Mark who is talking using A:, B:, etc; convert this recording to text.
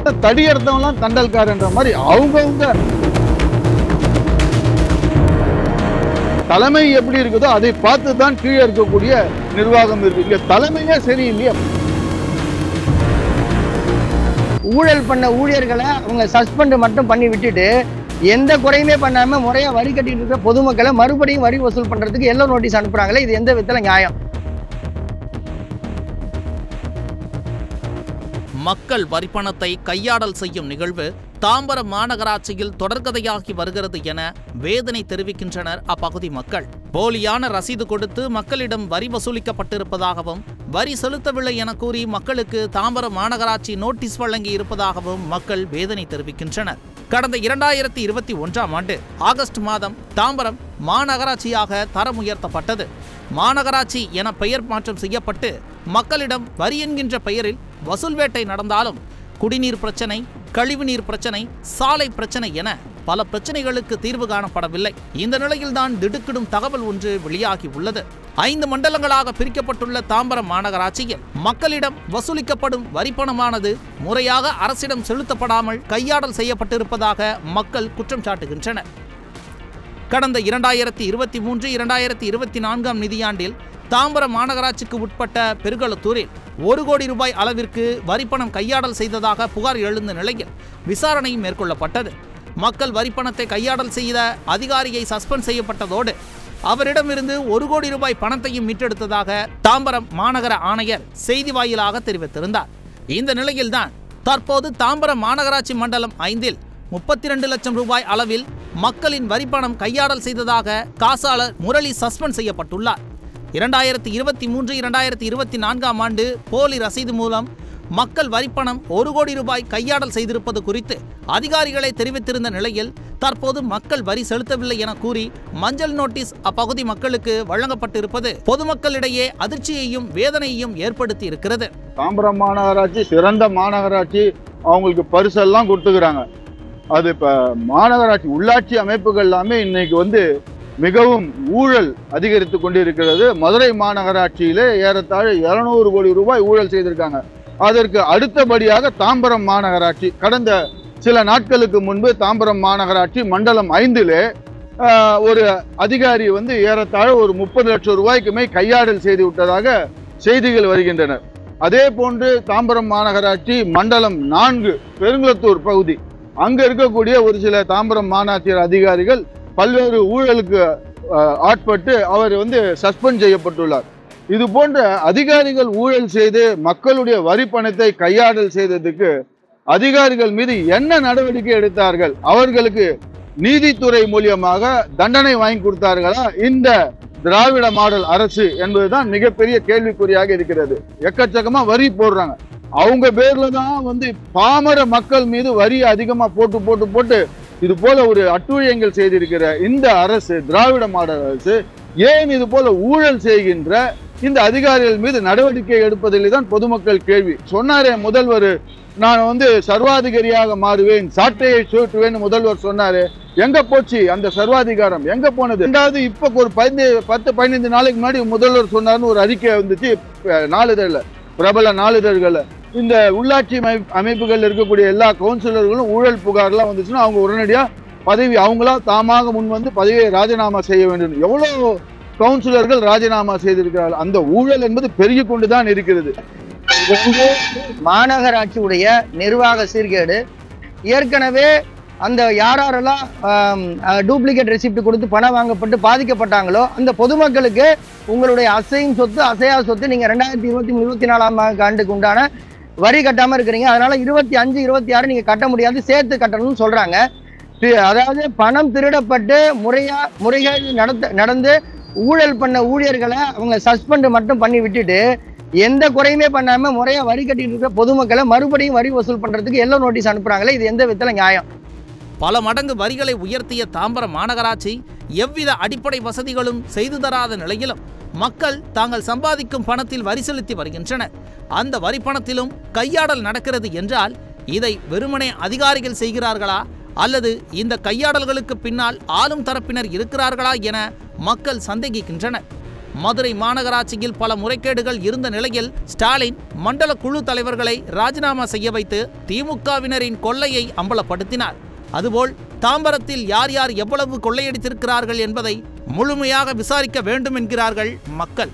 A: பார்த்தா தடி எடுத்தவங்களாம் தண்டல்காரன்ற மாதிரி அவங்கவுங்க தலைமை எப்படி இருக்குதோ அதை பார்த்து தான் கீழே இருக்கக்கூடிய நிர்வாகம் இருக்கு. இங்க தலைமையே சரியில்லையா?
B: ஊழல் பண்ண ஊழியர்களை அவங்க சஸ்பெண்ட் மட்டும் பண்ணி விட்டுட்டு எந்த குறையுமே பண்ணாம முறையா வரி கட்டிட்டு இருக்க பொதுமக்களை மறுபடியும் வரி வசூல் பண்றதுக்கு எல்லோ நோட்டீஸ் அனுப்புறாங்களே, இது எந்த விதத்துல நியாயம்?
C: மக்கள் வரிப்பணத்தை கையாடல் செய்யும் நிகழ்வு தாம்பரம் மாநகராட்சியில் தொடர்கதையாகி வருகிறது என வேதனை தெரிவிக்கின்றனர் அப்பகுதி மக்கள். போலியான ரசீது கொடுத்து மக்களிடம் வரி வசூலிக்கப்பட்டிருப்பதாகவும் வரி செலுத்தவில்லை என கூறி மக்களுக்கு தாம்பரம் மாநகராட்சி நோட்டீஸ் வழங்கி இருப்பதாகவும் மக்கள் வேதனை தெரிவிக்கின்றனர். கடந்த 2021ஆம் ஆண்டு ஆகஸ்ட் மாதம் தாம்பரம் மாநகராட்சியாக தரம் உயர்த்தப்பட்டது. மாநகராட்சி என பெயர் மாற்றம் செய்யப்பட்டு மக்களிடம் வரி என்கின்ற பெயரில் வசூல் வேட்டை நடந்தாலும் குடிநீர் பிரச்சனை, கழிவுநீர் பிரச்சனை, சாலை பிரச்சனை என பல பிரச்சனைகளுக்கு தீர்வு காணப்படவில்லை. இந்த நிலையில்தான் திடுக்கிடும் தகவல் ஒன்று வெளியாகி உள்ளது. 5 மண்டலங்களாக பிரிக்கப்பட்டுள்ள தாம்பரம் மாநகராட்சியில் மக்களிடம் வசூலிக்கப்படும் வரிப்பணமானது முறையாக அரசிடம் செலுத்தப்படாமல் கையாடல் செய்யப்பட்டிருப்பதாக மக்கள் குற்றம் சாட்டுகின்றனர். கடந்த 2023-2024 நிதியாண்டில் தாம்பரம் மாநகராட்சிக்கு உட்பட்ட பெருகளத்தூரில் 1 கோடி ரூபாய் அளவிற்கு வரிப்பணம் கையாடல் செய்ததாக புகார் எழுந்த நிலையில் விசாரணை மேற்கொள்ளப்பட்டது. மக்கள் வரிப்பணத்தை கையாடல் செய்த அதிகாரியை சஸ்பெண்ட் செய்யப்பட்டதோடு அவரிடமிருந்து 1 கோடி ரூபாய் பணத்தையும் மீட்டெடுத்ததாக தாம்பரம் மாநகர ஆணையர் செய்தி வாயிலாக தெரிவித்திருந்தார். இந்த நிலையில்தான் தற்போது தாம்பரம் மாநகராட்சி மண்டலம் 5இல் 32 லட்சம் ரூபாய் அளவில் மக்களின் வரிப்பணம் கையாடல் செய்ததாக காசாளர் முரளி சஸ்பெண்ட் செய்யப்பட்டுள்ளார். 2023-2024 ஆண்டு போலி ரசீது மூலம் மக்கள் வரிப்பணம் 1 கோடி ரூபாய் கையாடல் செய்திருப்பது குறித்து அதிகாரிகளை தெரிவித்திருந்த நிலையில் தற்போது மக்கள் வரி செலுத்தவில்லை என கூறி மஞ்சள் நோட்டீஸ் அப்பகுதி மக்களுக்கு வழங்கப்பட்டிருப்பது பொதுமக்களிடையே அதிர்ச்சியையும் வேதனையையும் ஏற்படுத்தி இருக்கிறது.
A: தாம்பரம் மாநகராட்சி சிறந்த மாநகராட்சி, அவங்களுக்கு பரிசெல்லாம் கொடுத்துக்கிறாங்க. அது இப்ப மாநகராட்சி உள்ளாட்சி அமைப்புகள் எல்லாமே இன்னைக்கு மிகவும் ஊழல் அதிகரித்து கொண்டிருக்கிறது. மதுரை மாநகராட்சியிலே ஏறத்தாழ 200 கோடி ரூபாய் ஊழல் செய்திருக்காங்க. அதற்கு அடுத்தபடியாக தாம்பரம் மாநகராட்சி கடந்த சில நாட்களுக்கு முன்பு தாம்பரம் மாநகராட்சி மண்டலம் 5இலே ஒரு அதிகாரி ஏறத்தாழ ஒரு 30 லட்சம் ரூபாய்க்குமே கையாடல் செய்து விட்டதாக செய்திகள் வருகின்றன. அதே போன்று தாம்பரம் மாநகராட்சி மண்டலம் 4 பெருங்குளத்தூர் பகுதி, அங்க இருக்கக்கூடிய ஒரு சில தாம்பரம் மாநகராட்சி அதிகாரிகள் பல்வேறு ஊழலுக்கு ஆட்பட்டு அவர் சஸ்பெண்ட் செய்யப்பட்டுள்ளார். இது போன்ற அதிகாரிகள் ஊழல் செய்து மக்களுடைய வரி பணத்தை கையாடல் செய்ததுக்கு அதிகாரிகள் மீது என்ன நடவடிக்கை எடுத்தார்கள்? அவர்களுக்கு நீதித்துறை மூலியமாக தண்டனை வாங்கி கொடுத்தார்களா இந்த திராவிட மாடல் அரசு என்பதுதான் மிகப்பெரிய கேள்விக்குறியாக இருக்கிறது. எக்கச்சக்கமா வரி போடுறாங்க. அவங்க பேர்ல தான் பாமர மக்கள் மீது வரி அதிகமா போட்டு இது போல ஒரு அட்டூழியங்கள் செய்திருக்கிற இந்த அரசு, திராவிட மாடல் அரசு, ஏன் இது போல ஊழல் செய்கின்ற இந்த அதிகாரிகள் மீது நடவடிக்கை எடுப்பதில் தான் பொதுமக்கள் கேள்வி. சொன்னாரே முதல்வர், நான் சர்வாதிகாரியாக மாறுவேன், சாட்டையை சுழற்றுவேன் முதல்வர் சொன்னாரு. எங்க போச்சு அந்த சர்வாதிகாரம்? எங்க போனது? ரெண்டாவது இப்ப ஒரு 10-15 நாளைக்கு முன்னாடி முதல்வர் சொன்னார்னு ஒரு அறிக்கை வந்துச்சு நாளிதழ்ல, பிரபல நாளிதழ்கள்ல. இந்த உள்ளாட்சி அமைப்புகள் இருக்கக்கூடிய எல்லா கவுன்சிலர்களும் ஊழல் புகார்லாம் வந்துச்சுன்னா அவங்க உடனடியா பதவி அவங்களா தாமாக முன் பதவியை ராஜினாமா செய்ய வேண்டும். எவ்வளவு கவுன்சிலர்கள் ராஜினாமா செய்திருக்கிறார்கள். அந்த ஊழல் என்பது பெருகி கொண்டுதான் இருக்கிறது.
B: மாநகராட்சியுடைய நிர்வாக சீர்கேடு ஏற்கனவே அந்த யாரெல்லாம் டூப்ளிகேட் ரெசிப்ட் கொடுத்து பணம் வாங்கப்பட்டு பாதிக்கப்பட்டாங்களோ அந்த பொதுமக்களுக்கு உங்களுடைய அசையும் சொத்து அசையா சொத்து நீங்க 2023-24 ஆண்டுக்கு உண்டான வரி கட்டாம இருக்கிறீங்க, அதனால 25-26 நீங்க கட்ட முடியாது, சேர்த்து கட்டணும்னு சொல்றாங்க. அதாவது பணம் திருடப்பட்டு முறைகேடு நடந்து ஊழல் பண்ண ஊழியர்களை அவங்க சஸ்பெண்ட் மட்டும் பண்ணி விட்டுட்டு எந்த குறையுமே பண்ணாம முறையா வரி கட்டிட்டு இருக்க பொதுமக்களை மறுபடியும் வரி வசூல் பண்றதுக்கு எல்லோ நோட்டீஸ் அனுப்புறாங்களே, இது எந்த விதத்துல நியாயம்?
C: பல மடங்கு வரிகளை உயர்த்திய தாம்பரம் மாநகராட்சி எவ்வித அடிப்படை வசதிகளும் செய்து தராத நிலையிலும் மக்கள் தாங்கள் சம்பாதிக்கும் பணத்தில் வரி செலுத்தி வருகின்றனர். அந்த வரி பணத்திலும் கையாடல் நடக்கிறது என்றால் இதை வெறுமனே அதிகாரிகள் செய்கிறார்களா அல்லது இந்த கையாடல்களுக்கு பின்னால் ஆளும் தரப்பினர் இருக்கிறார்களா என மக்கள் சந்தேகிக்கின்றனர். மதுரை மாநகராட்சியில் பல முறைகேடுகள் இருந்த நிலையில் ஸ்டாலின் மண்டல குழு தலைவர்களை ராஜினாமா செய்ய வைத்து திமுகவினரின் கொள்ளையை அம்பலப்படுத்தினார். அதுபோல் தாம்பரத்தில் யார் யார் எவ்வளவு கொள்ளையடித்திருக்கிறார்கள் என்பதை முழுமையாக விசாரிக்க வேண்டும் என்கிறார்கள் மக்கள்.